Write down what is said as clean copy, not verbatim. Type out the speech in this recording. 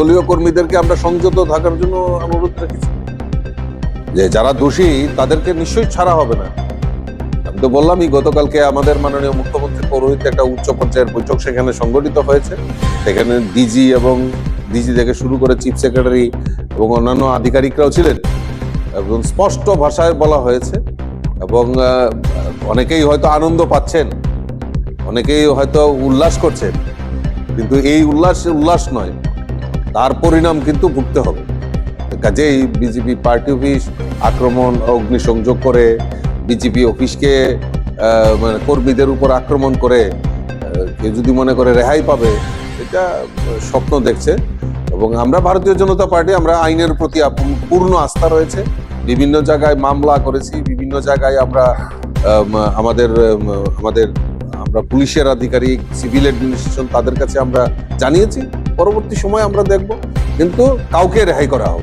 দলীয় কর্মীদেরকে আমরা সংযত থাকার জন্য অনুরোধ রেখেছি যে যারা দোষী তাদেরকে নিশ্চয়ই ছাড়া হবে না। আমি তো বললামই, গতকালকে আমাদের মাননীয় মুখ্যমন্ত্রী পৌরোহিত্যে একটা উচ্চ পর্যায়ের বৈঠক সেখানে সংগঠিত হয়েছে। সেখানে ডিজি এবং ডিজি থেকে শুরু করে চিফ সেক্রেটারি এবং অন্যান্য আধিকারিকরাও ছিলেন এবং স্পষ্ট ভাষায় বলা হয়েছে। এবং অনেকেই হয়তো আনন্দ পাচ্ছেন, অনেকেই হয়তো উল্লাস করছেন, কিন্তু এই উল্লাস নয়, তার পরিণাম কিন্তু ভুগতে হবে। কাজেই বিজেপি পার্টি অফিস আক্রমণ, অগ্নিসংযোগ করে বিজেপি অফিসকে মানে কর্মীদের উপর আক্রমণ করে কেউ যদি মনে করে রেহাই পাবে, এটা স্বপ্ন দেখছে। এবং আমরা ভারতীয় জনতা পার্টি, আমরা আইনের প্রতি পূর্ণ আস্থা রয়েছে। বিভিন্ন জায়গায় মামলা করেছি, বিভিন্ন জায়গায় আমরা আমাদের পুলিশের আধিকারিক, সিভিল অ্যাডমিনিস্ট্রেশন, তাদের কাছে আমরা জানিয়েছি। পরবর্তী সময় আমরা দেখব, কিন্তু কাউকে রেহাই করা হবে।